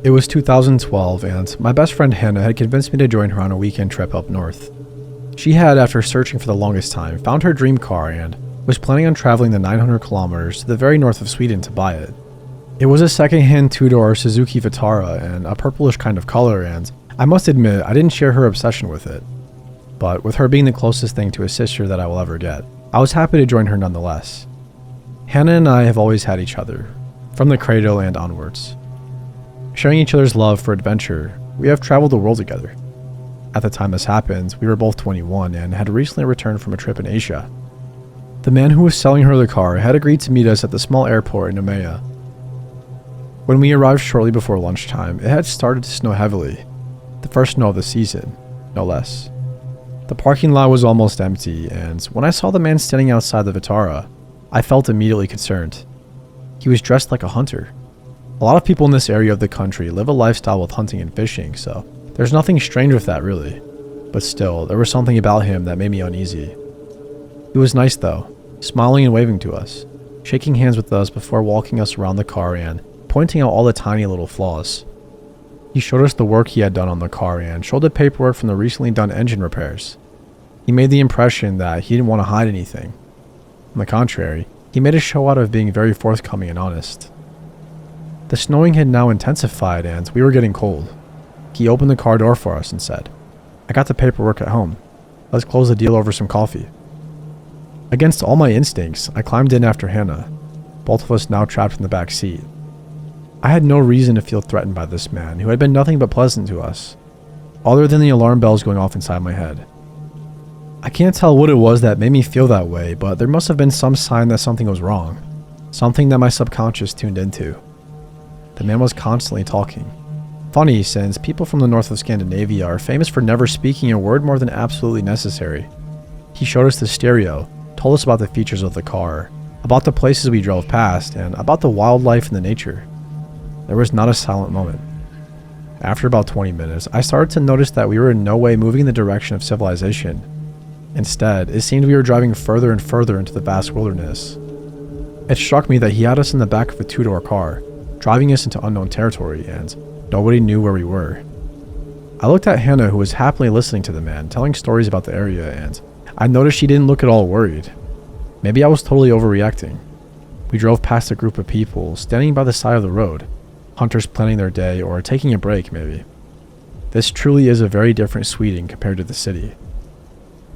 It was 2012, and my best friend Hannah had convinced me to join her on a weekend trip up north. She had, after searching for the longest time, found her dream car and was planning on traveling the 900 kilometers to the very north of Sweden to buy it. It was a second-hand two-door Suzuki Vitara and a purplish kind of color, and I must admit I didn't share her obsession with it. But with her being the closest thing to a sister that I will ever get, I was happy to join her nonetheless. Hannah and I have always had each other, from the cradle and onwards. Sharing each other's love for adventure, we have traveled the world together. At the time this happened, we were both 21 and had recently returned from a trip in Asia. The man who was selling her the car had agreed to meet us at the small airport in Umeå. When we arrived shortly before lunchtime, it had started to snow heavily, the first snow of the season, no less. The parking lot was almost empty, and when I saw the man standing outside the Vitara, I felt immediately concerned. He was dressed like a hunter. A lot of people in this area of the country live a lifestyle with hunting and fishing, so there's nothing strange with that really. But still, there was something about him that made me uneasy. He was nice though, smiling and waving to us, shaking hands with us before walking us around the car and pointing out all the tiny little flaws. He showed us the work he had done on the car and showed the paperwork from the recently done engine repairs. He made the impression that he didn't want to hide anything. On the contrary, he made a show out of being very forthcoming and honest. The snowing had now intensified and we were getting cold. He opened the car door for us and said, "I got the paperwork at home. Let's close the deal over some coffee." Against all my instincts, I climbed in after Hannah, both of us now trapped in the back seat. I had no reason to feel threatened by this man who had been nothing but pleasant to us, other than the alarm bells going off inside my head. I can't tell what it was that made me feel that way, but there must have been some sign that something was wrong, something that my subconscious tuned into. The man was constantly talking. Funny, since people from the north of Scandinavia are famous for never speaking a word more than absolutely necessary. He showed us the stereo, told us about the features of the car, about the places we drove past, and about the wildlife and the nature. There was not a silent moment. After about 20 minutes, I started to notice that we were in no way moving in the direction of civilization. Instead, it seemed we were driving further and further into the vast wilderness. It struck me that he had us in the back of a two-door car, driving us into unknown territory, and nobody knew where we were. I looked at Hannah, who was happily listening to the man, telling stories about the area, and I noticed she didn't look at all worried. Maybe I was totally overreacting. We drove past a group of people standing by the side of the road, hunters planning their day or taking a break maybe. This truly is a very different Sweden compared to the city.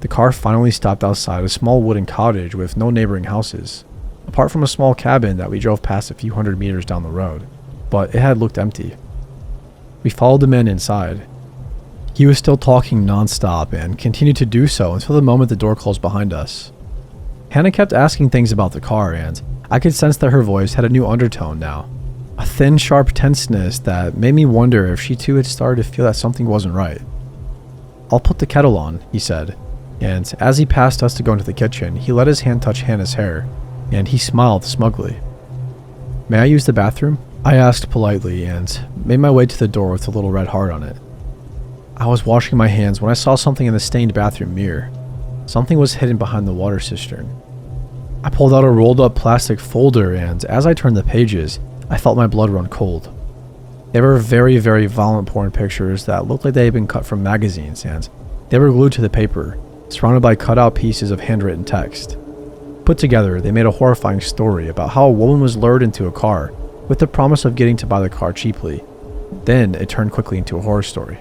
The car finally stopped outside a small wooden cottage with no neighboring houses, apart from a small cabin that we drove past a few hundred meters down the road, but it had looked empty. We followed the man inside. He was still talking non-stop and continued to do so until the moment the door closed behind us. Hannah kept asking things about the car, and I could sense that her voice had a new undertone now. A thin, sharp tenseness that made me wonder if she too had started to feel that something wasn't right. "I'll put the kettle on," he said, and as he passed us to go into the kitchen, he let his hand touch Hannah's hair, and he smiled smugly. "May I use the bathroom?" I asked politely and made my way to the door with a little red heart on it. I was washing my hands when I saw something in the stained bathroom mirror. Something was hidden behind the water cistern. I pulled out a rolled up plastic folder, and as I turned the pages, I felt my blood run cold. They were very, very violent porn pictures that looked like they had been cut from magazines, and they were glued to the paper, surrounded by cutout pieces of handwritten text. Put together, they made a horrifying story about how a woman was lured into a car with the promise of getting to buy the car cheaply. Then it turned quickly into a horror story.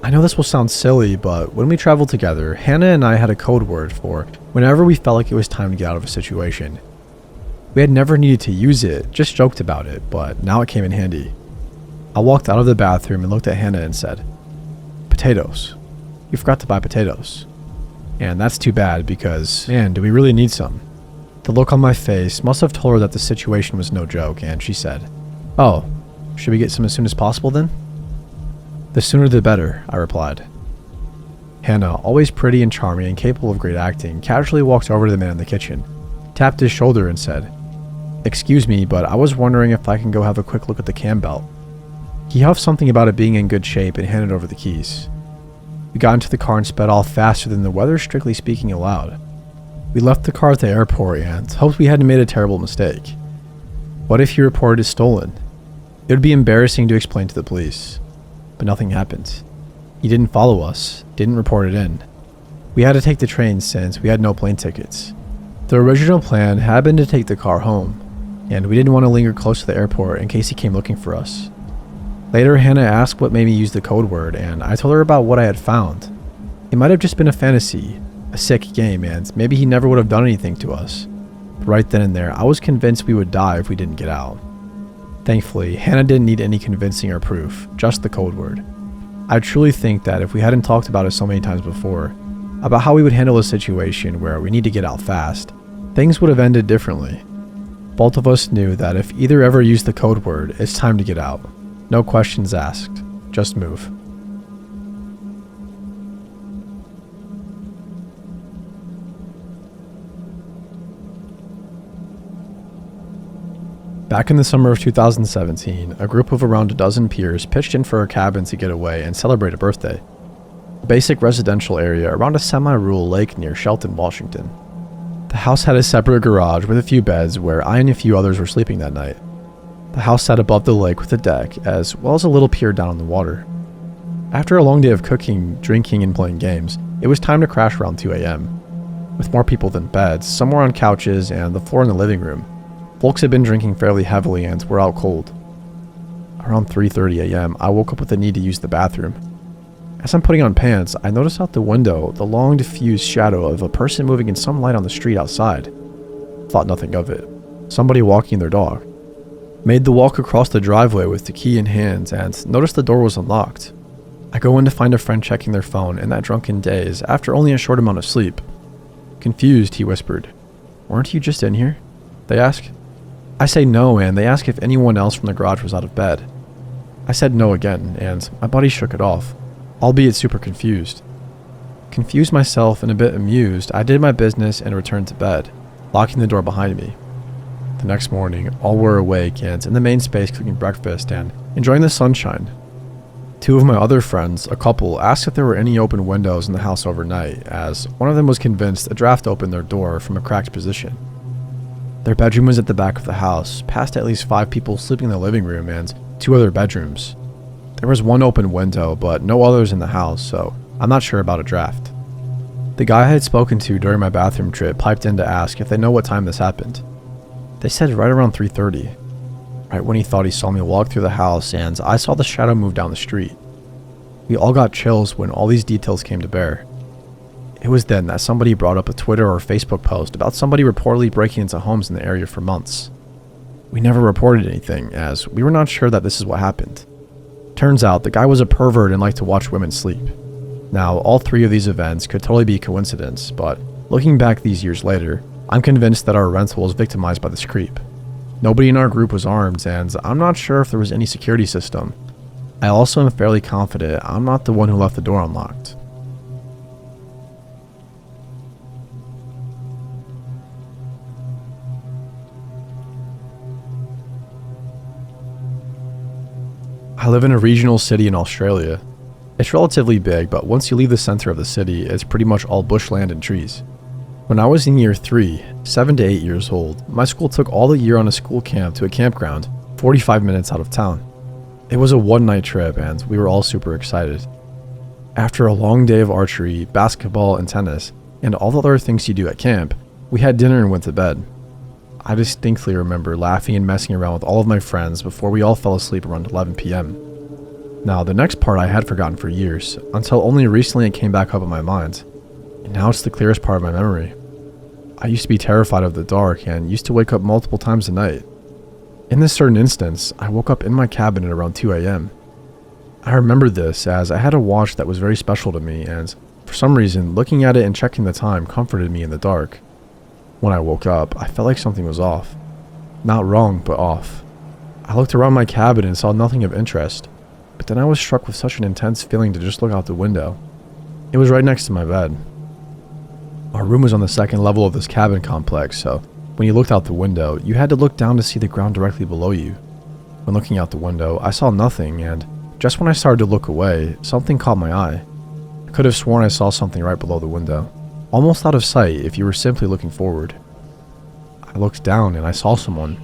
I know this will sound silly, but when we traveled together, Hannah and I had a code word for whenever we felt like it was time to get out of a situation. We had never needed to use it, just joked about it, but now it came in handy. I walked out of the bathroom and looked at Hannah and said, "Potatoes. You forgot to buy potatoes." And that's too bad because, man, do we really need some? The look on my face must have told her that the situation was no joke, and she said, "Oh, should we get some as soon as possible then?" "The sooner the better," I replied. Hannah, always pretty and charming and capable of great acting, casually walked over to the man in the kitchen, tapped his shoulder and said, "Excuse me, but I was wondering if I can go have a quick look at the cam belt." He huffed something about it being in good shape and handed over the keys. We got into the car and sped off faster than the weather strictly speaking allowed. We left the car at the airport and hoped we hadn't made a terrible mistake. What if he reported it stolen? It would be embarrassing to explain to the police, but nothing happened. He didn't follow us, didn't report it in. We had to take the train since we had no plane tickets. The original plan had been to take the car home, and we didn't want to linger close to the airport in case he came looking for us. Later, Hannah asked what made me use the code word, and I told her about what I had found. It might have just been a fantasy, a sick game, and maybe he never would have done anything to us. But right then and there, I was convinced we would die if we didn't get out. Thankfully, Hannah didn't need any convincing or proof, just the code word. I truly think that if we hadn't talked about it so many times before, about how we would handle a situation where we need to get out fast, things would have ended differently. Both of us knew that if either ever used the code word, it's time to get out. No questions asked, just move. Back in the summer of 2017, a group of around a dozen peers pitched in for a cabin to get away and celebrate a birthday. A basic residential area around a semi-rural lake near Shelton, Washington. The house had a separate garage with a few beds where I and a few others were sleeping that night. The house sat above the lake with a deck, as well as a little pier down in the water. After a long day of cooking, drinking, and playing games, it was time to crash around 2 a.m. With more people than beds, some were on couches and the floor in the living room. Folks had been drinking fairly heavily and were out cold. Around 3:30 a.m., I woke up with the need to use the bathroom. As I'm putting on pants, I notice out the window the long diffused shadow of a person moving in some light on the street outside. Thought nothing of it. Somebody walking their dog. Made the walk across the driveway with the key in hand and noticed the door was unlocked. I go in to find a friend checking their phone in that drunken daze after only a short amount of sleep. Confused, he whispered, "Weren't you just in here?" They ask. I say no, and they ask if anyone else from the garage was out of bed. I said no again, and my buddy shook it off, albeit super confused. Confused myself and a bit amused, I did my business and returned to bed, locking the door behind me. The next morning, all were awake and in the main space cooking breakfast and enjoying the sunshine. Two of my other friends, a couple, asked if there were any open windows in the house overnight, as one of them was convinced a draft opened their door from a cracked position. Their bedroom was at the back of the house, past at least 5 people sleeping in the living room and 2 other bedrooms. There was one open window, but no others in the house, so I'm not sure about a draft. The guy I had spoken to during my bathroom trip piped in to ask if they know what time this happened. They said right around 3:30, right when he thought he saw me walk through the house and I saw the shadow move down the street. We all got chills when all these details came to bear. It was then that somebody brought up a Twitter or Facebook post about somebody reportedly breaking into homes in the area for months. We never reported anything, as we were not sure that this is what happened. Turns out the guy was a pervert and liked to watch women sleep. Now, all 3 of these events could totally be coincidence, but looking back these years later, I'm convinced that our rental was victimized by this creep. Nobody in our group was armed, and I'm not sure if there was any security system. I also am fairly confident I'm not the one who left the door unlocked. I live in a regional city in Australia. It's relatively big, but once you leave the center of the city, it's pretty much all bushland and trees. When I was in year 3, 7 to 8 years old, my school took all the year on a school camp to a campground 45 minutes out of town. It was a one-night trip and we were all super excited. After a long day of archery, basketball, and tennis, and all the other things you do at camp, we had dinner and went to bed. I distinctly remember laughing and messing around with all of my friends before we all fell asleep around 11 p.m. Now, the next part I had forgotten for years, until only recently it came back up in my mind. And now it's the clearest part of my memory. I used to be terrified of the dark and used to wake up multiple times a night. In this certain instance, I woke up in my cabin at around 2 a.m. I remember this as I had a watch that was very special to me, and for some reason, looking at it and checking the time comforted me in the dark. When I woke up, I felt like something was off. Not wrong, but off. I looked around my cabin and saw nothing of interest, but then I was struck with such an intense feeling to just look out the window. It was right next to my bed. Our room was on the second level of this cabin complex, so when you looked out the window, you had to look down to see the ground directly below you. When looking out the window, I saw nothing, and just when I started to look away, something caught my eye. I could have sworn I saw something right below the window, almost out of sight if you were simply looking forward. I looked down and I saw someone,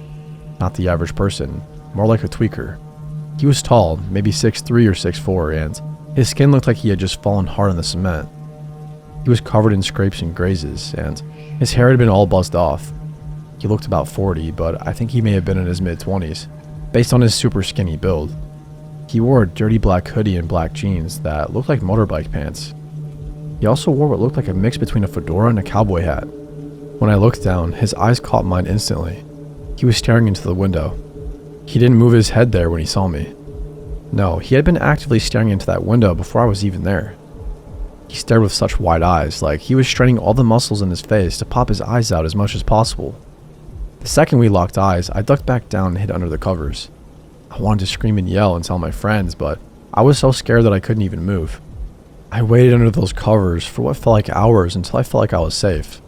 not the average person, more like a tweaker, He was tall, maybe 6'3" or 6'4", and his skin looked like he had just fallen hard on the cement. He was covered in scrapes and grazes, and his hair had been all buzzed off. He looked about 40, but I think he may have been in his mid-20s, based on his super skinny build. He wore a dirty black hoodie and black jeans that looked like motorbike pants. He also wore what looked like a mix between a fedora and a cowboy hat. When I looked down, his eyes caught mine instantly. He was staring into the window. He didn't move his head there when he saw me. No, he had been actively staring into that window before I was even there. He stared with such wide eyes, like he was straining all the muscles in his face to pop his eyes out as much as possible. The second we locked eyes, I ducked back down and hid under the covers. I wanted to scream and yell and tell my friends, but I was so scared that I couldn't even move. I waited under those covers for what felt like hours until I felt like I was safe.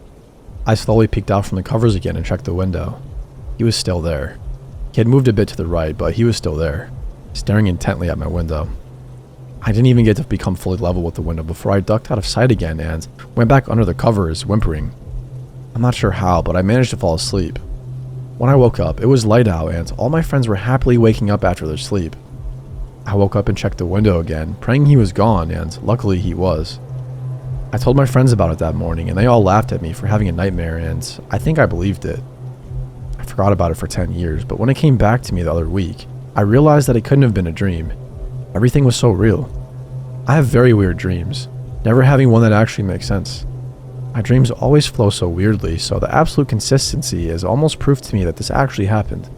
I slowly peeked out from the covers again and checked the window. He was still there. He had moved a bit to the right, but he was still there, staring intently at my window. I didn't even get to become fully level with the window before I ducked out of sight again and went back under the covers, whimpering. I'm not sure how, but I managed to fall asleep. When I woke up, it was light out and all my friends were happily waking up after their sleep. I woke up and checked the window again, praying he was gone, and luckily he was. I told my friends about it that morning and they all laughed at me for having a nightmare, and I think I believed it. I forgot about it for 10 years, but when it came back to me the other week, I realized that it couldn't have been a dream. Everything was so real. I have very weird dreams, never having one that actually makes sense. My dreams always flow so weirdly, so the absolute consistency is almost proof to me that this actually happened.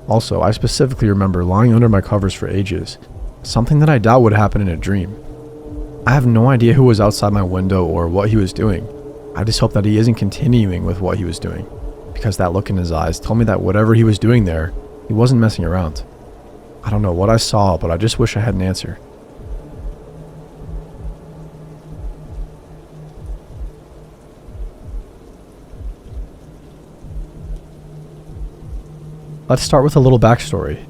Also, I specifically remember lying under my covers for ages, something that I doubt would happen in a dream. I have no idea who was outside my window or what he was doing. I just hope that he isn't continuing with what he was doing, because that look in his eyes told me that whatever he was doing there, he wasn't messing around. I don't know what I saw, but I just wish I had an answer. Let's start with a little backstory.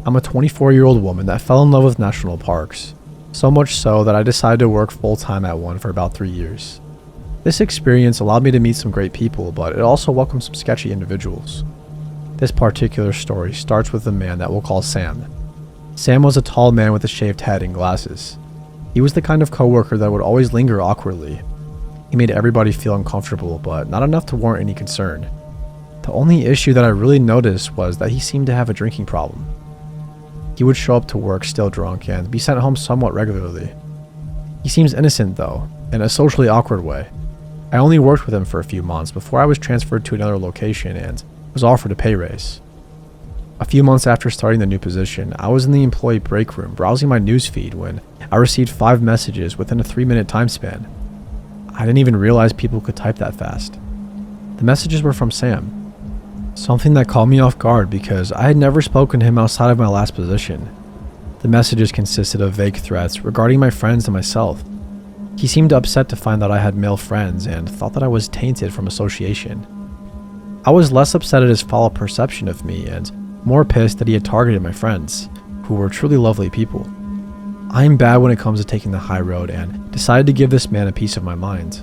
I'm a 24-year-old woman that fell in love with national parks, so much so that I decided to work full-time at one for about 3 years. This experience allowed me to meet some great people, but it also welcomed some sketchy individuals. This particular story starts with a man that we'll call Sam. Sam was a tall man with a shaved head and glasses. He was the kind of coworker that would always linger awkwardly. He made everybody feel uncomfortable, but not enough to warrant any concern. The only issue that I really noticed was that he seemed to have a drinking problem. He would show up to work still drunk and be sent home somewhat regularly. He seems innocent though, in a socially awkward way. I only worked with him for a few months before I was transferred to another location and was offered a pay raise. A few months after starting the new position, I was in the employee break room browsing my newsfeed when I received 5 messages within a 3-minute time span. I didn't even realize people could type that fast. The messages were from Sam. Something that caught me off guard because I had never spoken to him outside of my last position. The messages consisted of vague threats regarding my friends and myself. He seemed upset to find that I had male friends and thought that I was tainted from association. I was less upset at his false perception of me and more pissed that he had targeted my friends, who were truly lovely people. I am bad when it comes to taking the high road and decided to give this man a piece of my mind.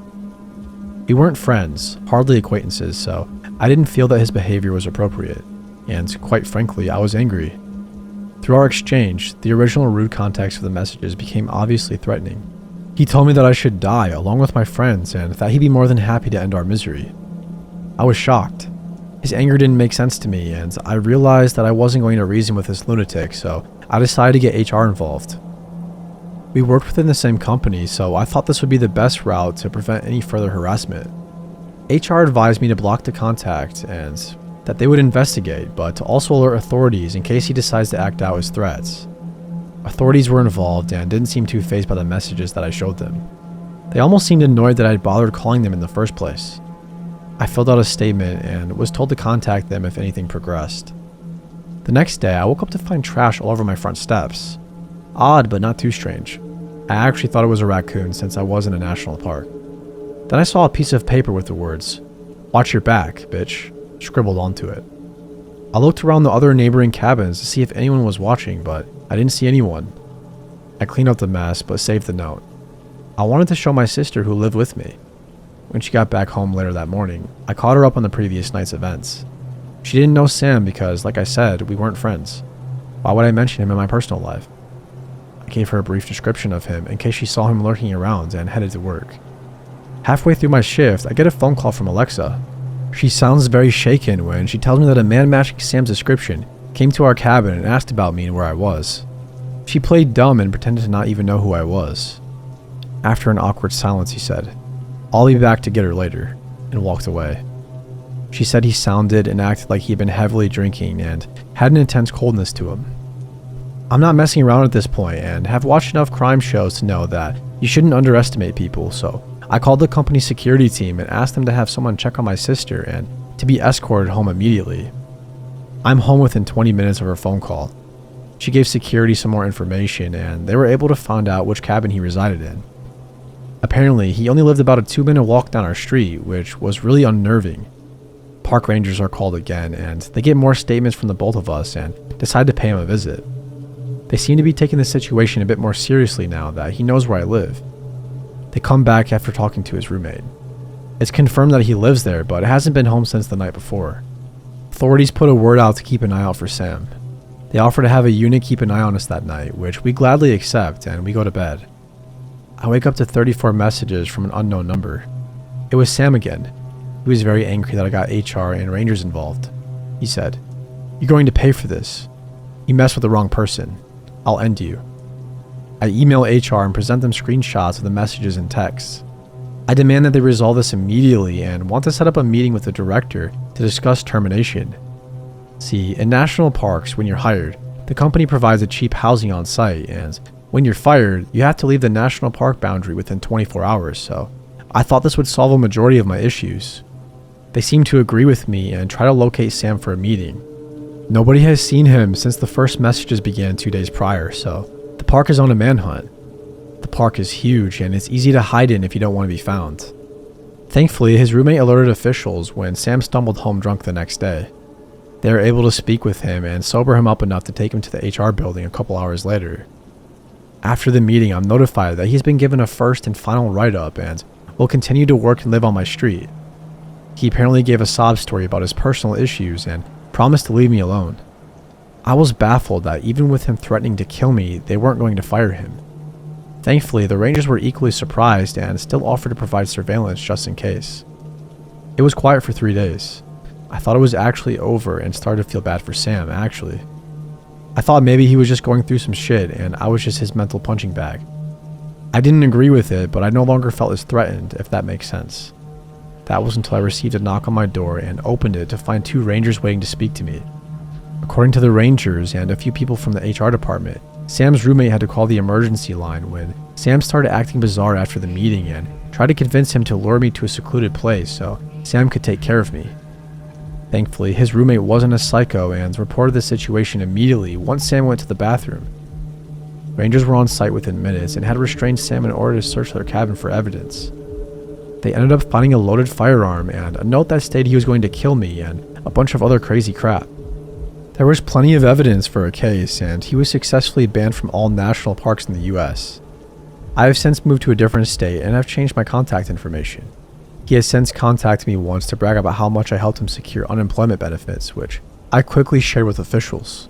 We weren't friends, hardly acquaintances, so I didn't feel that his behavior was appropriate, and quite frankly, I was angry. Through our exchange, the original rude context of the messages became obviously threatening. He told me that I should die along with my friends and that he'd be more than happy to end our misery. I was shocked. His anger didn't make sense to me, and I realized that I wasn't going to reason with this lunatic, so I decided to get HR involved. We worked within the same company, so I thought this would be the best route to prevent any further harassment. HR advised me to block the contact and that they would investigate, but to also alert authorities in case he decides to act out his threats. Authorities were involved and didn't seem too fazed by the messages that I showed them. They almost seemed annoyed that I'd bothered calling them in the first place. I filled out a statement and was told to contact them if anything progressed. The next day, I woke up to find trash all over my front steps. Odd, but not too strange. I actually thought it was a raccoon since I was in a national park. Then I saw a piece of paper with the words, "Watch your back, bitch," scribbled onto it. I looked around the other neighboring cabins to see if anyone was watching, but I didn't see anyone. I cleaned up the mess, but saved the note. I wanted to show my sister who lived with me. When she got back home later that morning, I caught her up on the previous night's events. She didn't know Sam because, like I said, we weren't friends. Why would I mention him in my personal life? I gave her a brief description of him in case she saw him lurking around and headed to work. Halfway through my shift, I get a phone call from Alexa. She sounds very shaken when she tells me that a man matching Sam's description came to our cabin and asked about me and where I was. She played dumb and pretended to not even know who I was. After an awkward silence, he said, "I'll be back to get her later," and walked away. She said he sounded and acted like he had been heavily drinking and had an intense coldness to him. I'm not messing around at this point and have watched enough crime shows to know that you shouldn't underestimate people, so I called the company security team and asked them to have someone check on my sister and to be escorted home immediately. I'm home within 20 minutes of her phone call. She gave security some more information and they were able to find out which cabin he resided in. Apparently, he only lived about a 2-minute walk down our street, which was really unnerving. Park rangers are called again and they get more statements from the both of us and decide to pay him a visit. They seem to be taking the situation a bit more seriously now that he knows where I live. They come back after talking to his roommate. It's confirmed that he lives there, but hasn't been home since the night before. Authorities put a word out to keep an eye out for Sam. They offer to have a unit keep an eye on us that night, which we gladly accept, and we go to bed. I wake up to 34 messages from an unknown number. It was Sam again. He was very angry that I got HR and Rangers involved. He said, "You're going to pay for this. You messed with the wrong person. I'll end you." I email HR and present them screenshots of the messages and texts. I demand that they resolve this immediately and want to set up a meeting with the director to discuss termination. See, in national parks, when you're hired, the company provides a cheap housing on site, and when you're fired, you have to leave the national park boundary within 24 hours, so I thought this would solve a majority of my issues. They seem to agree with me and try to locate Sam for a meeting. Nobody has seen him since the first messages began 2 days prior, so the park is on a manhunt. The park is huge and it's easy to hide in if you don't want to be found. Thankfully, his roommate alerted officials when Sam stumbled home drunk the next day. They were able to speak with him and sober him up enough to take him to the HR building a couple hours later. After the meeting, I'm notified that he's been given a first and final write-up and will continue to work and live on my street. He apparently gave a sob story about his personal issues and promised to leave me alone. I was baffled that even with him threatening to kill me, they weren't going to fire him. Thankfully, the Rangers were equally surprised and still offered to provide surveillance just in case. It was quiet for 3 days. I thought it was actually over and started to feel bad for Sam, actually. I thought maybe he was just going through some shit and I was just his mental punching bag. I didn't agree with it, but I no longer felt as threatened, if that makes sense. That was until I received a knock on my door and opened it to find 2 Rangers waiting to speak to me. According to the Rangers and a few people from the HR department, Sam's roommate had to call the emergency line when Sam started acting bizarre after the meeting and tried to convince him to lure me to a secluded place so Sam could take care of me. Thankfully, his roommate wasn't a psycho and reported the situation immediately once Sam went to the bathroom. Rangers were on site within minutes and had restrained Sam in order to search their cabin for evidence. They ended up finding a loaded firearm and a note that stated he was going to kill me and a bunch of other crazy crap. There was plenty of evidence for a case, and he was successfully banned from all national parks in the US. I have since moved to a different state and have changed my contact information. He has since contacted me once to brag about how much I helped him secure unemployment benefits, which I quickly shared with officials.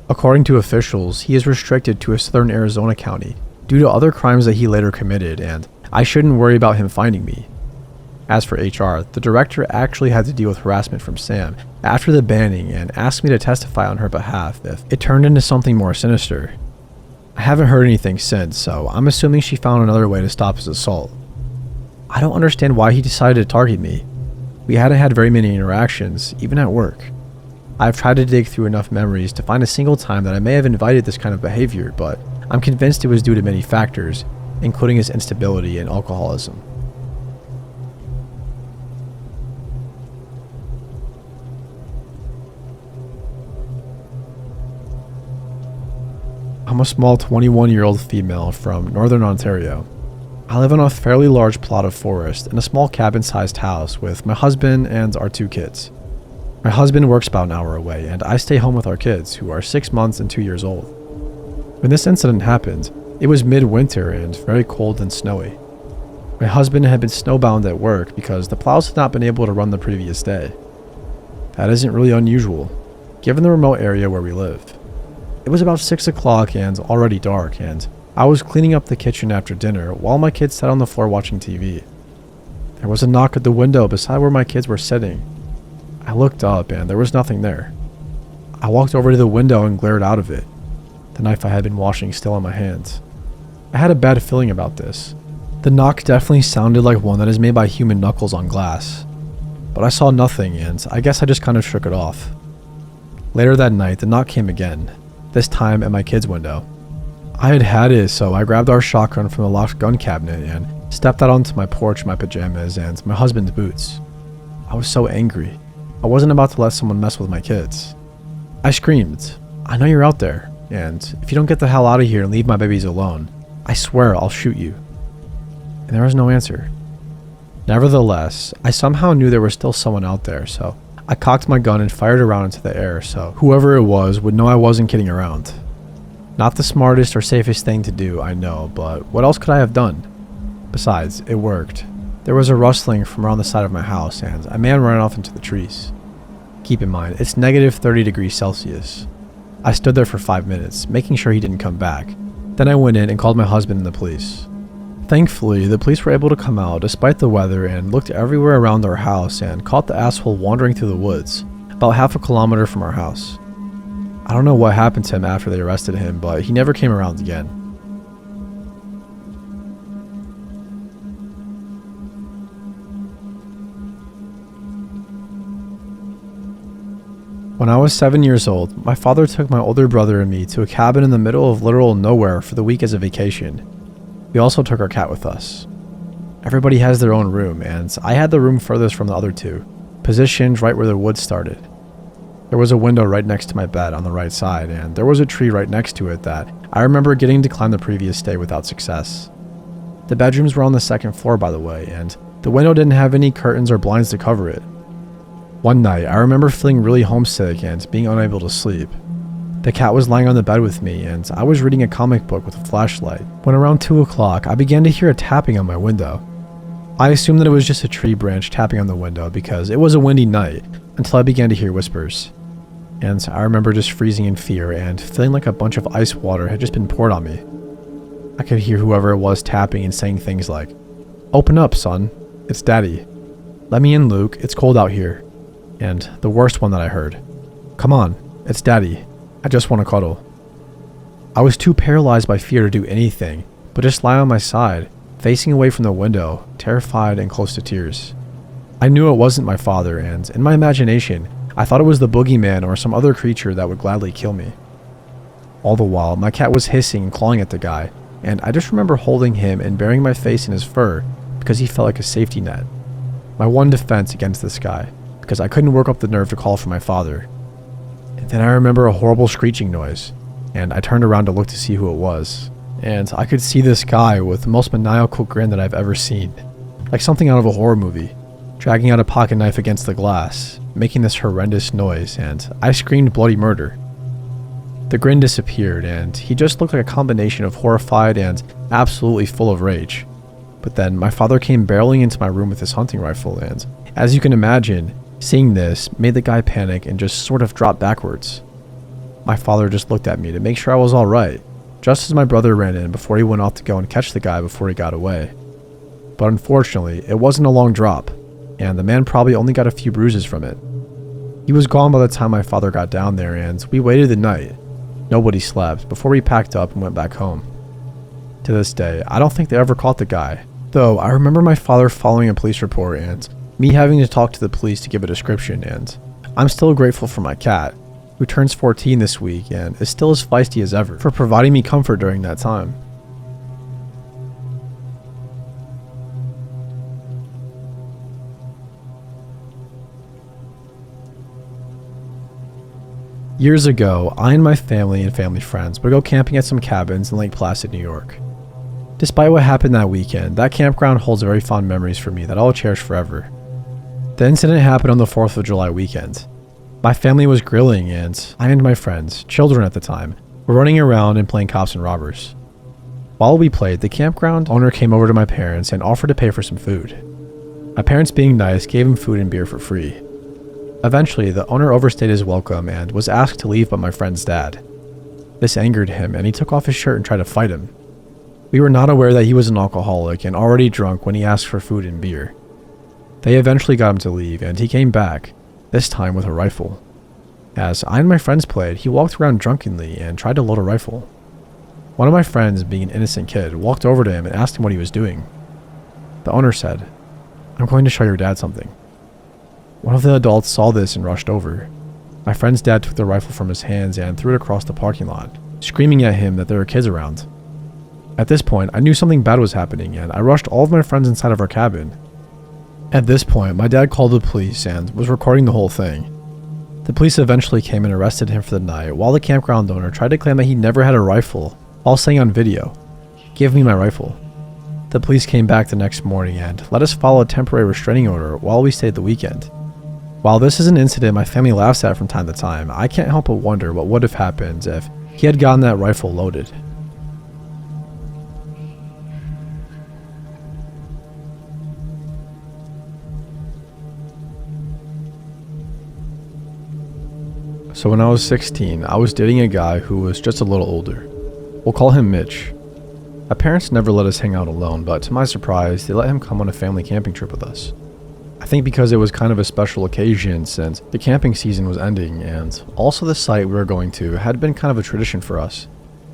According to officials, he is restricted to a southern Arizona county due to other crimes that he later committed, and I shouldn't worry about him finding me. As for HR, the director actually had to deal with harassment from Sam after the banning and asked me to testify on her behalf if it turned into something more sinister. I haven't heard anything since, so I'm assuming she found another way to stop his assault. I don't understand why he decided to target me. We hadn't had very many interactions, even at work. I've tried to dig through enough memories to find a single time that I may have invited this kind of behavior, but I'm convinced it was due to many factors, including his instability and alcoholism. I'm a small 21-year-old female from Northern Ontario. I live on a fairly large plot of forest in a small cabin-sized house with my husband and our 2 kids. My husband works about an hour away, and I stay home with our kids, who are 6 months and 2 years old. When this incident happened, it was midwinter and very cold and snowy. My husband had been snowbound at work because the plows had not been able to run the previous day. That isn't really unusual, given the remote area where we live. It was about 6 o'clock and already dark, and I was cleaning up the kitchen after dinner while my kids sat on the floor watching TV. There was a knock at the window beside where my kids were sitting. I looked up and there was nothing there. I walked over to the window and glared out of it, the knife I had been washing still in my hands. I had a bad feeling about this. The knock definitely sounded like one that is made by human knuckles on glass. But I saw nothing, and I guess I just kind of shook it off. Later that night, the knock came again, this time at my kid's window. I had had it, so I grabbed our shotgun from the locked gun cabinet and stepped out onto my porch in my pajamas and my husband's boots. I was so angry. I wasn't about to let someone mess with my kids. I screamed, "I know you're out there, and if you don't get the hell out of here and leave my babies alone, I swear I'll shoot you." And there was no answer. Nevertheless, I somehow knew there was still someone out there, so I cocked my gun and fired around into the air so whoever it was would know I wasn't kidding around. Not the smartest or safest thing to do, I know, but what else could I have done? Besides, it worked. There was a rustling from around the side of my house, and a man ran off into the trees. Keep in mind, it's negative 30 degrees Celsius. I stood there for 5 minutes, making sure he didn't come back. Then I went in and called my husband and the police. Thankfully, the police were able to come out despite the weather and looked everywhere around our house and caught the asshole wandering through the woods, about half a kilometer from our house. I don't know what happened to him after they arrested him, but he never came around again. When I was 7 years old, my father took my older brother and me to a cabin in the middle of literal nowhere for the week as a vacation. We also took our cat with us. Everybody has their own room, and I had the room furthest from the other two, positioned right where the woods started. There was a window right next to my bed on the right side, and there was a tree right next to it that I remember getting to climb the previous day without success. The bedrooms were on the second floor, by the way, and the window didn't have any curtains or blinds to cover it. One night, I remember feeling really homesick and being unable to sleep. The cat was lying on the bed with me, and I was reading a comic book with a flashlight, when around 2 o'clock, I began to hear a tapping on my window. I assumed that it was just a tree branch tapping on the window because it was a windy night, until I began to hear whispers. And I remember just freezing in fear and feeling like a bunch of ice water had just been poured on me. I could hear whoever it was tapping and saying things like, "Open up, son. It's Daddy. Let me in, Luke. It's cold out here." And the worst one that I heard, "Come on. It's Daddy. I just want to cuddle." I was too paralyzed by fear to do anything, but just lie on my side, facing away from the window, terrified and close to tears. I knew it wasn't my father, and in my imagination, I thought it was the boogeyman or some other creature that would gladly kill me. All the while, my cat was hissing and clawing at the guy, and I just remember holding him and burying my face in his fur because he felt like a safety net. My one defense against this guy, because I couldn't work up the nerve to call for my father. And then I remember a horrible screeching noise, and I turned around to look to see who it was. And I could see this guy with the most maniacal grin that I've ever seen, like something out of a horror movie, dragging out a pocket knife against the glass, making this horrendous noise, and I screamed bloody murder. The grin disappeared, and he just looked like a combination of horrified and absolutely full of rage. But then my father came barreling into my room with his hunting rifle, and as you can imagine, seeing this made the guy panic and just sort of drop backwards. My father just looked at me to make sure I was alright, just as my brother ran in before he went off to go and catch the guy before he got away. But unfortunately, it wasn't a long drop, and the man probably only got a few bruises from it. He was gone by the time my father got down there, and we waited the night. Nobody slept before we packed up and went back home. To this day, I don't think they ever caught the guy, though I remember my father following a police report and me having to talk to the police to give a description, and I'm still grateful for my cat, who turns 14 this week and is still as feisty as ever, for providing me comfort during that time. Years ago, I and my family and family friends would go camping at some cabins in Lake Placid, New York. Despite what happened that weekend, that campground holds very fond memories for me that I'll cherish forever. The incident happened on the 4th of July weekend. My family was grilling, and I and my friends, children at the time, were running around and playing cops and robbers. While we played, the campground owner came over to my parents and offered to pay for some food. My parents, being nice, gave him food and beer for free. Eventually, the owner overstayed his welcome and was asked to leave by my friend's dad. This angered him, and he took off his shirt and tried to fight him. We were not aware that he was an alcoholic and already drunk when he asked for food and beer. They eventually got him to leave, and he came back, this time with a rifle. As I and my friends played, he walked around drunkenly and tried to load a rifle. One of my friends, being an innocent kid, walked over to him and asked him what he was doing. The owner said, "I'm going to show your dad something." One of the adults saw this and rushed over. My friend's dad took the rifle from his hands and threw it across the parking lot, screaming at him that there were kids around. At this point, I knew something bad was happening, and I rushed all of my friends inside of our cabin. At this point, my dad called the police and was recording the whole thing. The police eventually came and arrested him for the night, while the campground owner tried to claim that he never had a rifle, while saying on video, "Give me my rifle." The police came back the next morning and let us follow a temporary restraining order while we stayed the weekend. While this is an incident my family laughs at from time to time, I can't help but wonder what would have happened if he had gotten that rifle loaded. So when I was 16, I was dating a guy who was just a little older. We'll call him Mitch. My parents never let us hang out alone, but to my surprise, they let him come on a family camping trip with us. I think because it was kind of a special occasion since the camping season was ending, and also the site we were going to had been kind of a tradition for us.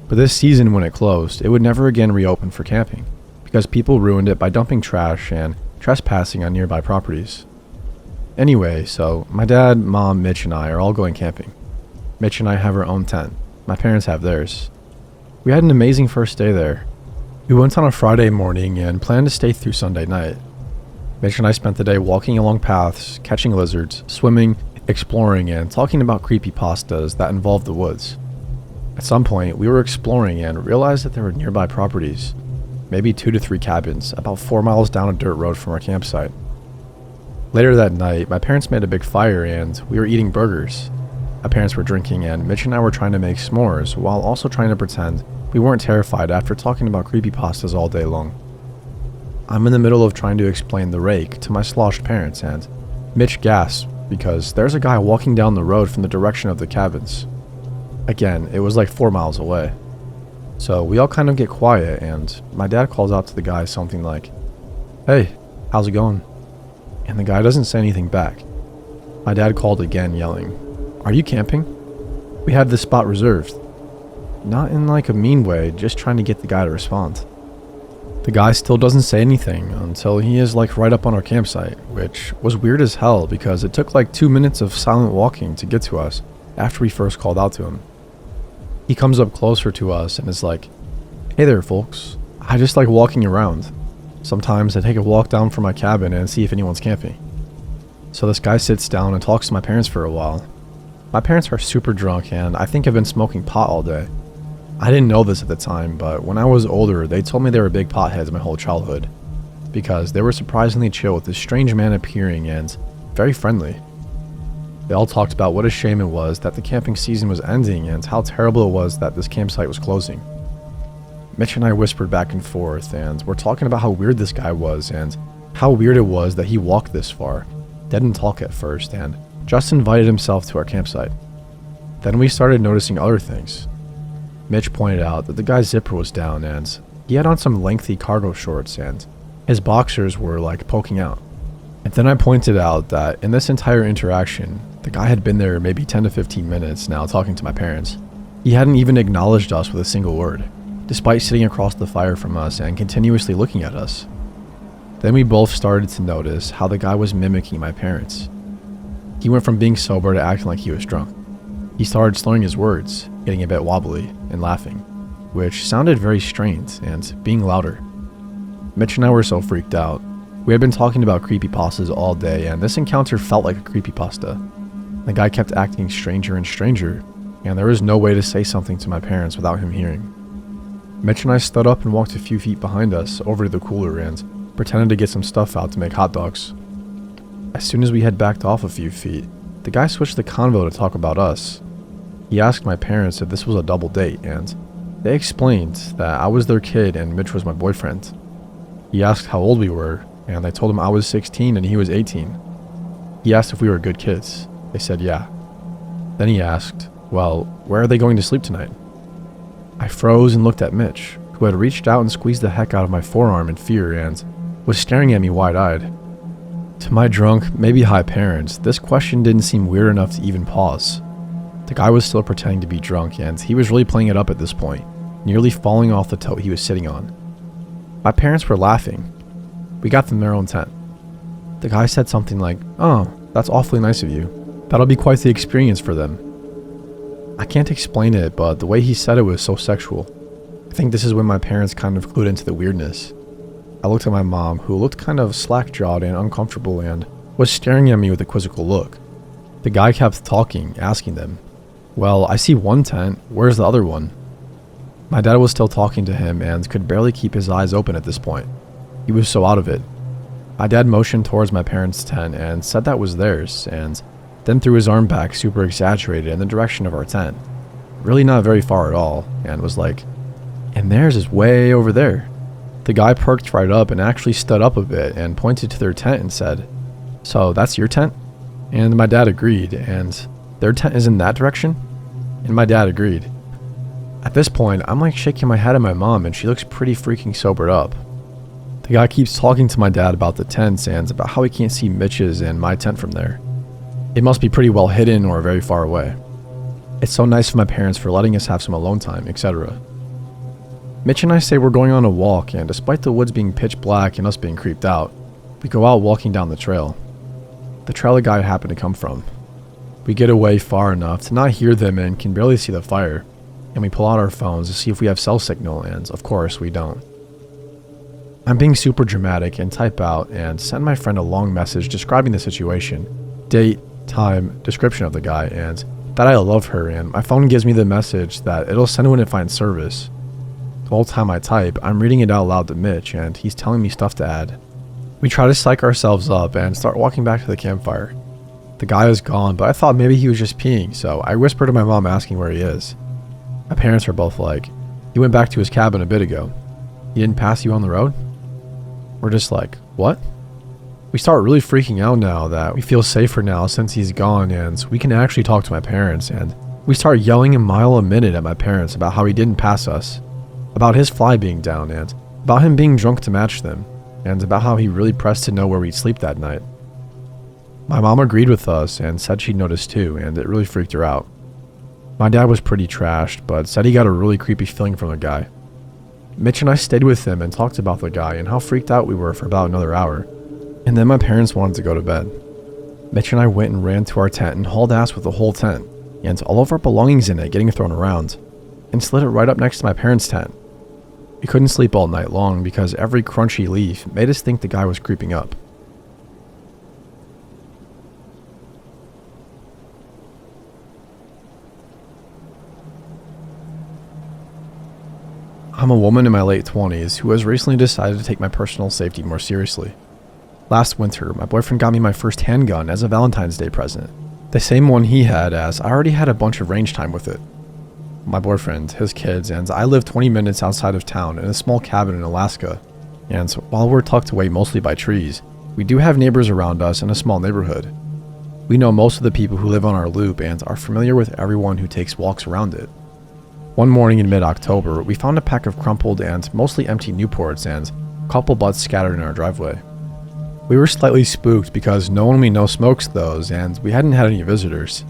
But this season, when it closed, it would never again reopen for camping, because people ruined it by dumping trash and trespassing on nearby properties. Anyway, so my dad, mom, Mitch, and I are all going camping. Mitch and I have our own tent. My parents have theirs. We had an amazing first day there. We went on a Friday morning and planned to stay through Sunday night. Mitch and I spent the day walking along paths, catching lizards, swimming, exploring, and talking about creepypastas that involved the woods. At some point, we were exploring and realized that there were nearby properties, maybe 2 to 3 cabins, about 4 miles down a dirt road from our campsite. Later that night, my parents made a big fire and we were eating burgers. My parents were drinking and Mitch and I were trying to make s'mores while also trying to pretend we weren't terrified after talking about creepypastas all day long. I'm in the middle of trying to explain the rake to my sloshed parents and Mitch gasps because there's a guy walking down the road from the direction of the cabins. Again, it was like 4 miles away. So we all kind of get quiet and my dad calls out to the guy something like, "Hey, how's it going?" And the guy doesn't say anything back. My dad called again, yelling, "Are you camping? We had this spot reserved." Not in like a mean way, just trying to get the guy to respond. The guy still doesn't say anything until he is like right up on our campsite, which was weird as hell because it took like 2 minutes of silent walking to get to us after we first called out to him. He comes up closer to us and is like, "Hey there, folks. I just like walking around. Sometimes I take a walk down from my cabin and see if anyone's camping." So this guy sits down and talks to my parents for a while. My parents are super drunk and I think have been smoking pot all day. I didn't know this at the time, but when I was older, they told me they were big potheads my whole childhood, because they were surprisingly chill with this strange man appearing and very friendly. They all talked about what a shame it was that the camping season was ending and how terrible it was that this campsite was closing. Mitch and I whispered back and forth, and we're talking about how weird this guy was and how weird it was that he walked this far, didn't talk at first, and just invited himself to our campsite. Then we started noticing other things. Mitch pointed out that the guy's zipper was down and he had on some lengthy cargo shorts and his boxers were like poking out. And then I pointed out that in this entire interaction, the guy had been there maybe 10 to 15 minutes now talking to my parents. He hadn't even acknowledged us with a single word, despite sitting across the fire from us and continuously looking at us. Then we both started to notice how the guy was mimicking my parents. He went from being sober to acting like he was drunk. He started slurring his words, getting a bit wobbly, and laughing, which sounded very strained and being louder. Mitch and I were so freaked out. We had been talking about creepypastas all day, and this encounter felt like a creepypasta. The guy kept acting stranger and stranger, and there was no way to say something to my parents without him hearing. Mitch and I stood up and walked a few feet behind us over to the cooler and pretended to get some stuff out to make hot dogs. As soon as we had backed off a few feet, the guy switched the convo to talk about us. He asked my parents if this was a double date, and they explained that I was their kid and Mitch was my boyfriend. He asked how old we were, and I told him I was 16 and he was 18. He asked if we were good kids. They said yeah. Then he asked, "Well, where are they going to sleep tonight?" I froze and looked at Mitch, who had reached out and squeezed the heck out of my forearm in fear and was staring at me wide-eyed. To my drunk, maybe high parents, this question didn't seem weird enough to even pause. The guy was still pretending to be drunk, and he was really playing it up at this point, nearly falling off the tote he was sitting on. My parents were laughing. We got them their own tent. The guy said something like, "Oh, that's awfully nice of you. That'll be quite the experience for them." I can't explain it, but the way he said it was so sexual. I think this is when my parents kind of clued into the weirdness. I looked at my mom, who looked kind of slack-jawed and uncomfortable and was staring at me with a quizzical look. The guy kept talking, asking them, "Well, I see one tent. Where's the other one?" My dad was still talking to him and could barely keep his eyes open at this point. He was so out of it. My dad motioned towards my parents' tent and said that was theirs, and then threw his arm back super exaggerated in the direction of our tent. Really not very far at all, and was like, "And theirs is way over there." The guy perked right up and actually stood up a bit and pointed to their tent and said, "So that's your tent?" And my dad agreed, and "Their tent is in that direction?" And my dad agreed. At this point, I'm like shaking my head at my mom, and she looks pretty freaking sobered up. The guy keeps talking to my dad about the tents and about how he can't see Mitch's and my tent from there. It must be pretty well hidden or very far away. It's so nice of my parents for letting us have some alone time, etc. Mitch and I say we're going on a walk, and despite the woods being pitch black and us being creeped out, we go out walking down the trail. The trail the guy happened to come from. We get away far enough to not hear them and can barely see the fire, and we pull out our phones to see if we have cell signal, and of course we don't. I'm being super dramatic and type out and send my friend a long message describing the situation, date, time, description of the guy, and that I love her, and my phone gives me the message that it'll send when it finds service. The whole time I type, I'm reading it out loud to Mitch, and he's telling me stuff to add. We try to psych ourselves up and start walking back to the campfire. The guy is gone, but I thought maybe he was just peeing, so I whisper to my mom asking where he is. My parents are both like, "He went back to his cabin a bit ago. He didn't pass you on the road?" We're just like, "What?" We start really freaking out now that we feel safer now since he's gone, and we can actually talk to my parents, and we start yelling a mile a minute at my parents about how he didn't pass us, about his fly being down, and about him being drunk to match them, and about how he really pressed to know where we'd sleep that night. My mom agreed with us and said she'd noticed too, and it really freaked her out. My dad was pretty trashed, but said he got a really creepy feeling from the guy. Mitch and I stayed with him and talked about the guy and how freaked out we were for about another hour, and then my parents wanted to go to bed. Mitch and I went and ran to our tent and hauled ass with the whole tent, and all of our belongings in it getting thrown around, and slid it right up next to my parents' tent. We couldn't sleep all night long because every crunchy leaf made us think the guy was creeping up. I'm a woman in my late 20s who has recently decided to take my personal safety more seriously. Last winter, my boyfriend got me my first handgun as a Valentine's Day present. The same one he had, as I already had a bunch of range time with it. My boyfriend, his kids, and I live 20 minutes outside of town in a small cabin in Alaska. And while we're tucked away mostly by trees, we do have neighbors around us in a small neighborhood. We know most of the people who live on our loop and are familiar with everyone who takes walks around it. One morning in mid-October, we found a pack of crumpled and mostly empty Newports and a couple butts scattered in our driveway. We were slightly spooked because no one we know smokes those, and we hadn't had any visitors.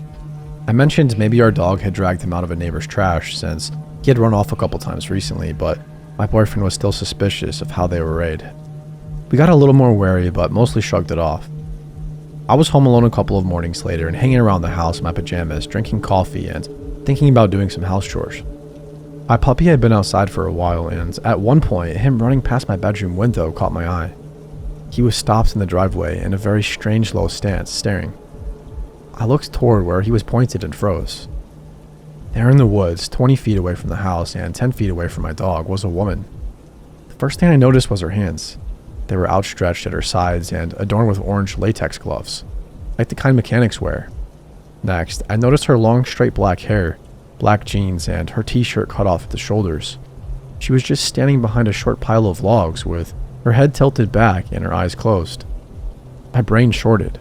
I mentioned maybe our dog had dragged him out of a neighbor's trash since he had run off a couple times recently, but my boyfriend was still suspicious of how they were raided. We got a little more wary, but mostly shrugged it off. I was home alone a couple of mornings later and hanging around the house in my pajamas, drinking coffee and thinking about doing some house chores. My puppy had been outside for a while, and at one point, him running past my bedroom window caught my eye. He was stopped in the driveway in a very strange low stance, staring. I looked toward where he was pointed and froze. There in the woods, 20 feet away from the house and 10 feet away from my dog, was a woman. The first thing I noticed was her hands. They were outstretched at her sides and adorned with orange latex gloves, like the kind mechanics wear. Next, I noticed her long, straight black hair, black jeans, and her t-shirt cut off at the shoulders. She was just standing behind a short pile of logs with her head tilted back and her eyes closed. My brain shorted.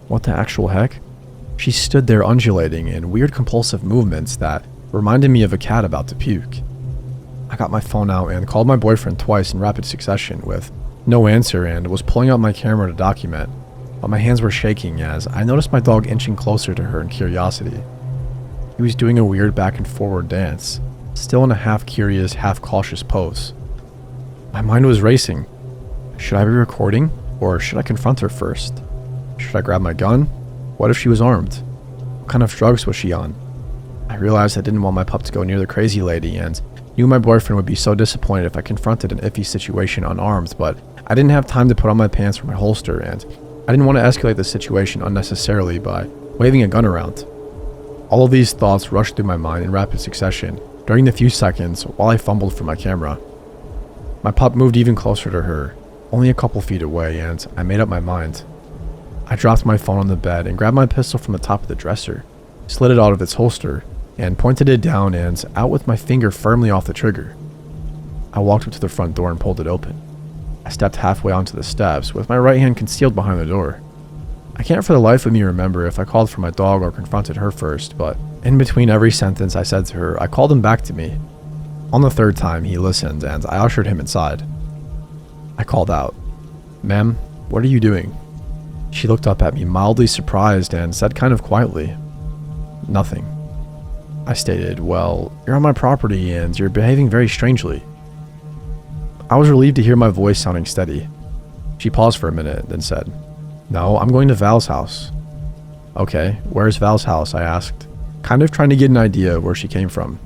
What the actual heck? She stood there undulating in weird compulsive movements that reminded me of a cat about to puke. I got my phone out and called my boyfriend twice in rapid succession with no answer and was pulling out my camera to document, but my hands were shaking as I noticed my dog inching closer to her in curiosity. He was doing a weird back and forward dance, still in a half-curious, half-cautious pose. My mind was racing. Should I be recording, or should I confront her first? Should I grab my gun? What if she was armed? What kind of drugs was she on? I realized I didn't want my pup to go near the crazy lady and knew my boyfriend would be so disappointed if I confronted an iffy situation unarmed, but I didn't have time to put on my pants or my holster, and I didn't want to escalate the situation unnecessarily by waving a gun around. All of these thoughts rushed through my mind in rapid succession during the few seconds while I fumbled for my camera. My pup moved even closer to her, only a couple feet away, and I made up my mind. I dropped my phone on the bed and grabbed my pistol from the top of the dresser, slid it out of its holster, and pointed it down and out with my finger firmly off the trigger. I walked up to the front door and pulled it open. I stepped halfway onto the steps with my right hand concealed behind the door. I can't for the life of me remember if I called for my dog or confronted her first, but in between every sentence I said to her, I called him back to me. On the third time, he listened and I ushered him inside. I called out, "Ma'am, what are you doing?" She looked up at me mildly surprised and said kind of quietly, "Nothing." I stated, "Well, you're on my property and you're behaving very strangely." I was relieved to hear my voice sounding steady. She paused for a minute, then said, "No, I'm going to Val's house." "Okay, where's Val's house?" I asked, kind of trying to get an idea of where she came from.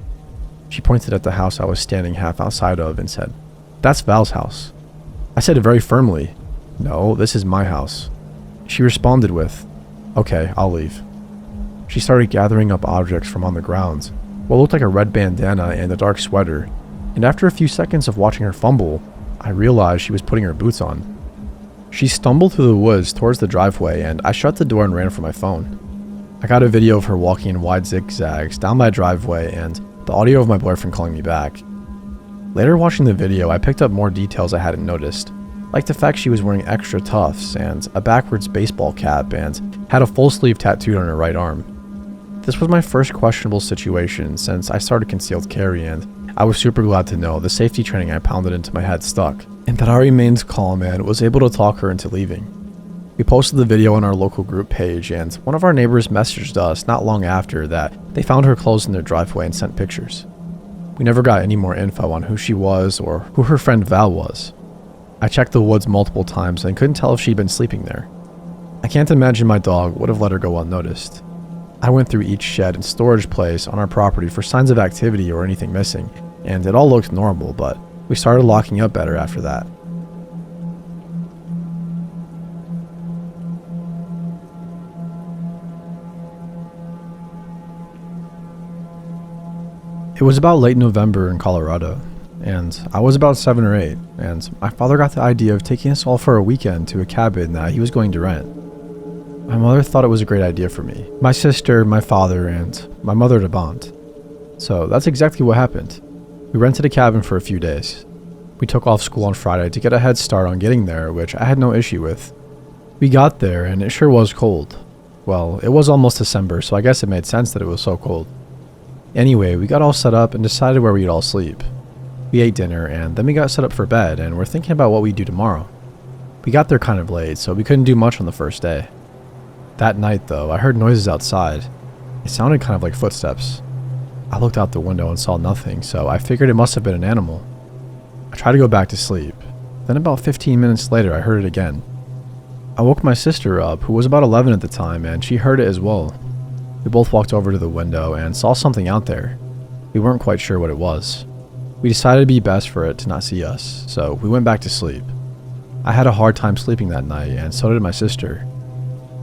She pointed at the house I was standing half outside of and said, "That's Val's house." I said very firmly, "No, this is my house." She responded with, "Okay, I'll leave." She started gathering up objects from on the ground, what looked like a red bandana and a dark sweater, and after a few seconds of watching her fumble, I realized she was putting her boots on. She stumbled through the woods towards the driveway and I shut the door and ran for my phone. I got a video of her walking in wide zigzags down my driveway and the audio of my boyfriend calling me back. Later watching the video, I picked up more details I hadn't noticed, like the fact she was wearing extra tufts and a backwards baseball cap and had a full sleeve tattooed on her right arm. This was my first questionable situation since I started concealed carry, and I was super glad to know the safety training I pounded into my head stuck, and that I remained calm and was able to talk her into leaving. We posted the video on our local group page, and one of our neighbors messaged us not long after that they found her clothes in their driveway and sent pictures. We never got any more info on who she was or who her friend Val was. I checked the woods multiple times and couldn't tell if she'd been sleeping there. I can't imagine my dog would have let her go unnoticed. I went through each shed and storage place on our property for signs of activity or anything missing, and it all looked normal, but we started locking up better after that. It was about late November in Colorado, and I was about 7 or 8, and my father got the idea of taking us all for a weekend to a cabin that he was going to rent. My mother thought it was a great idea for me, my sister, my father, and my mother to bond. So that's exactly what happened. We rented a cabin for a few days. We took off school on Friday to get a head start on getting there, which I had no issue with. We got there, and it sure was cold. Well, it was almost December, so I guess it made sense that it was so cold. Anyway, we got all set up and decided where we'd all sleep. We ate dinner, and then we got set up for bed, and we're thinking about what we'd do tomorrow. We got there kind of late, so we couldn't do much on the first day. That night, though, I heard noises outside. It sounded kind of like footsteps. I looked out the window and saw nothing, so I figured it must have been an animal. I tried to go back to sleep. Then about 15 minutes later, I heard it again. I woke my sister up, who was about 11 at the time, and she heard it as well. We both walked over to the window and saw something out there. We weren't quite sure what it was. We decided it'd be best for it to not see us, so we went back to sleep. I had a hard time sleeping that night, and so did my sister.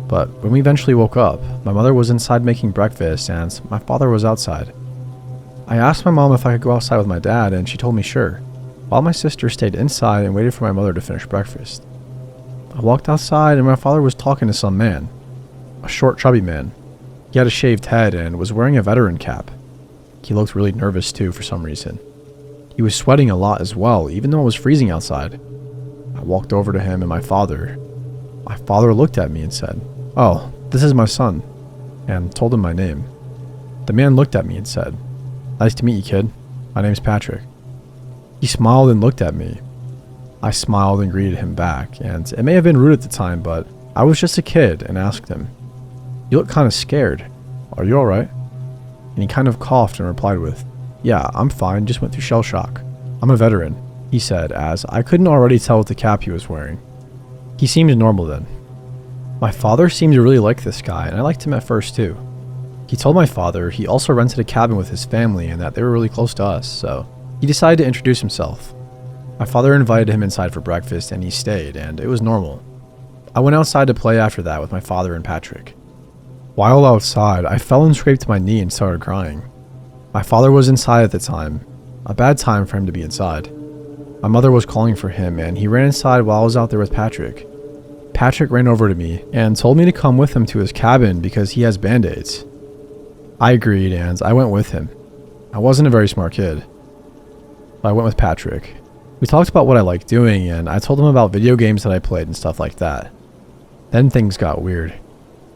But when we eventually woke up, my mother was inside making breakfast and my father was outside. I asked my mom if I could go outside with my dad, and she told me sure, while my sister stayed inside and waited for my mother to finish breakfast. I walked outside and my father was talking to some man, a short, chubby man. He had a shaved head and was wearing a veteran cap. He looked really nervous too for some reason. He was sweating a lot as well, even though it was freezing outside. I walked over to him and my father. My father looked at me and said, "Oh, this is my son," and told him my name. The man looked at me and said, "Nice to meet you, kid. My name's Patrick." He smiled and looked at me. I smiled and greeted him back, and it may have been rude at the time, but I was just a kid and asked him, "You look kind of scared. Are you alright?" And he kind of coughed and replied with, "Yeah, I'm fine, just went through shell shock. I'm a veteran," he said, as I couldn't already tell with the cap he was wearing. He seemed normal then. My father seemed to really like this guy, and I liked him at first too. He told my father he also rented a cabin with his family and that they were really close to us, so he decided to introduce himself. My father invited him inside for breakfast and he stayed, and it was normal. I went outside to play after that with my father and Patrick. While outside, I fell and scraped my knee and started crying. My father was inside at the time, a bad time for him to be inside. My mother was calling for him and he ran inside while I was out there with Patrick. Patrick ran over to me and told me to come with him to his cabin because he has band-aids. I agreed and I went with him. I wasn't a very smart kid, but I went with Patrick. We talked about what I liked doing and I told him about video games that I played and stuff like that. Then things got weird.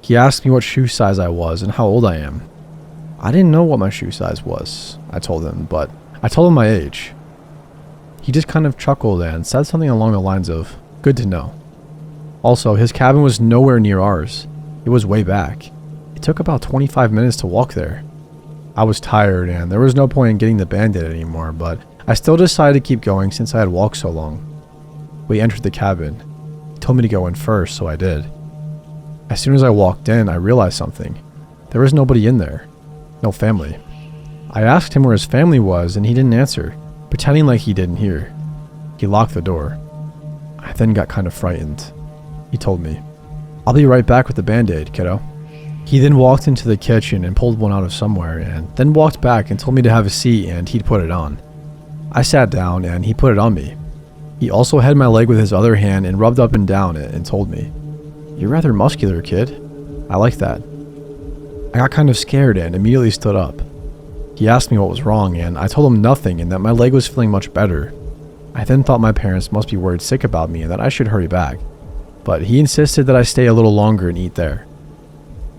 He asked me what shoe size I was and how old I am. I didn't know what my shoe size was, I told him, but I told him my age. He just kind of chuckled and said something along the lines of, "Good to know." Also, his cabin was nowhere near ours. It was way back. It took about 25 minutes to walk there. I was tired and there was no point in getting the Band-Aid anymore, but I still decided to keep going since I had walked so long. We entered the cabin. He told me to go in first, so I did. As soon as I walked in, I realized something. There was nobody in there. No family. I asked him where his family was and he didn't answer, pretending like he didn't hear. He locked the door. I then got kind of frightened. He told me, "I'll be right back with the Band-Aid, kiddo." He then walked into the kitchen and pulled one out of somewhere and then walked back and told me to have a seat and he'd put it on. I sat down and he put it on me. He also had my leg with his other hand and rubbed up and down it and told me, "You're rather muscular, kid. I like that." I got kind of scared and immediately stood up. He asked me what was wrong and I told him nothing and that my leg was feeling much better. I then thought my parents must be worried sick about me and that I should hurry back. But he insisted that I stay a little longer and eat there.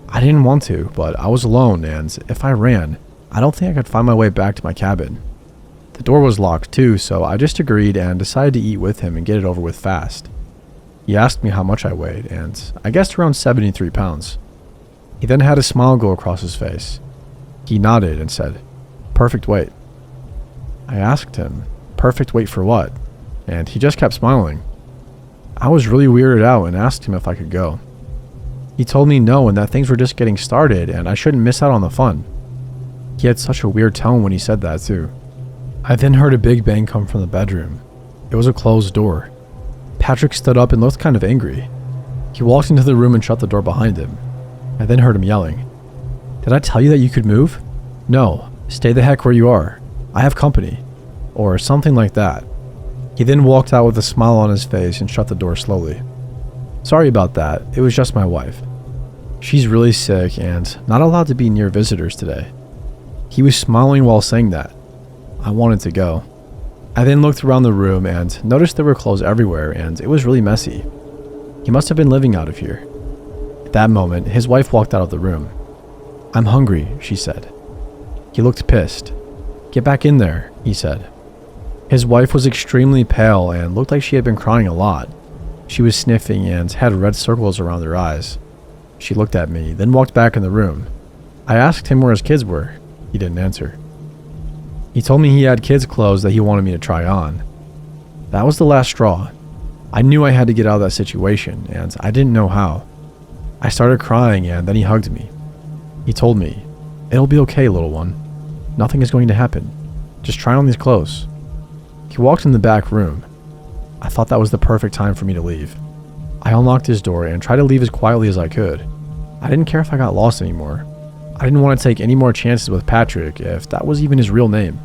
I didn't want to, but I was alone and if I ran, I don't think I could find my way back to my cabin. The door was locked too, so I just agreed and decided to eat with him and get it over with fast. He asked me how much I weighed and I guessed around 73 pounds. He then had a smile go across his face. He nodded and said, "Perfect weight." I asked him, "Perfect weight for what?" And he just kept smiling. I was really weirded out and asked him if I could go. He told me no and that things were just getting started and I shouldn't miss out on the fun. He had such a weird tone when he said that too. I then heard a big bang come from the bedroom. It was a closed door. Patrick stood up and looked kind of angry. He walked into the room and shut the door behind him. I then heard him yelling, "Did I tell you that you could move? No, stay the heck where you are. I have company." Or something like that. He then walked out with a smile on his face and shut the door slowly. Sorry about that, it was just my wife. She's really sick and not allowed to be near visitors today. He was smiling while saying that. I wanted to go. I then looked around the room and noticed there were clothes everywhere and it was really messy. He must have been living out of here. At that moment, his wife walked out of the room. "I'm hungry," she said. He looked pissed. "Get back in there," he said. His wife was extremely pale and looked like she had been crying a lot. She was sniffing and had red circles around her eyes. She looked at me, then walked back in the room. I asked him where his kids were. He didn't answer. He told me he had kids' clothes that he wanted me to try on. That was the last straw. I knew I had to get out of that situation, and I didn't know how. I started crying and then he hugged me. He told me, "It'll be okay, little one. Nothing is going to happen. Just try on these clothes." He walked in the back room. I thought that was the perfect time for me to leave. I unlocked his door and tried to leave as quietly as I could. I didn't care if I got lost anymore. I didn't want to take any more chances with Patrick if that was even his real name.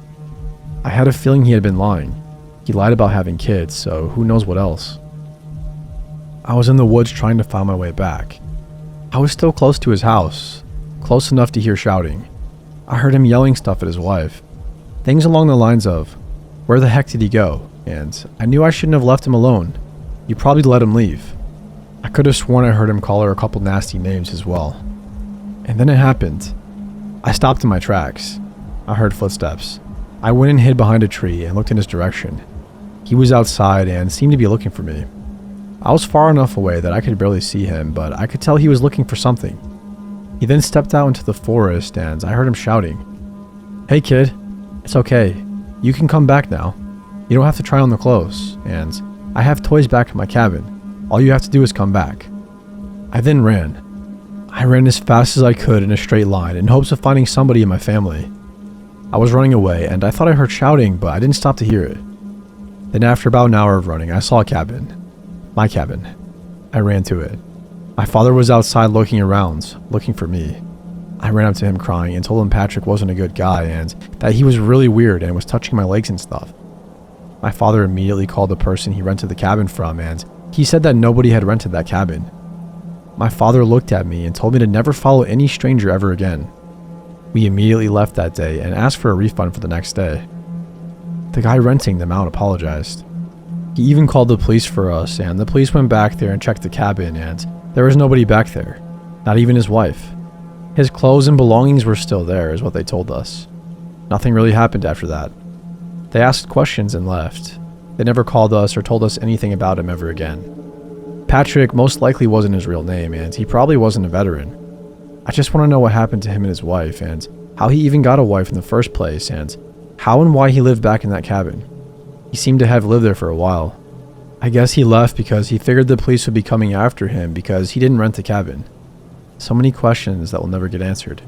I had a feeling he had been lying. He lied about having kids, so who knows what else. I was in the woods trying to find my way back. I was still close to his house, close enough to hear shouting. I heard him yelling stuff at his wife. Things along the lines of, "Where the heck did he go?" And I knew I shouldn't have left him alone. You probably let him leave. I could have sworn I heard him call her a couple nasty names as well. And then it happened. I stopped in my tracks. I heard footsteps. I went and hid behind a tree and looked in his direction. He was outside and seemed to be looking for me. I was far enough away that I could barely see him, but I could tell he was looking for something. He then stepped out into the forest and I heard him shouting, "Hey kid, it's okay. You can come back now. You don't have to try on the clothes, and I have toys back in my cabin. All you have to do is come back." I then ran. I ran as fast as I could in a straight line in hopes of finding somebody in my family. I was running away and I thought I heard shouting, but I didn't stop to hear it. Then after about an hour of running, I saw a cabin. My cabin. I ran to it. My father was outside looking around, looking for me. I ran up to him crying and told him Patrick wasn't a good guy and that he was really weird and was touching my legs and stuff. My father immediately called the person he rented the cabin from and he said that nobody had rented that cabin. My father looked at me and told me to never follow any stranger ever again. We immediately left that day and asked for a refund for the next day. The guy renting them out apologized. He even called the police for us, and the police went back there and checked the cabin, and there was nobody back there, not even his wife. His clothes and belongings were still there, is what they told us. Nothing really happened after that. They asked questions and left. They never called us or told us anything about him ever again. Patrick most likely wasn't his real name, and he probably wasn't a veteran. I just want to know what happened to him and his wife, and how he even got a wife in the first place, and how and why he lived back in that cabin. He seemed to have lived there for a while. I guess he left because he figured the police would be coming after him because he didn't rent the cabin. So many questions that will never get answered.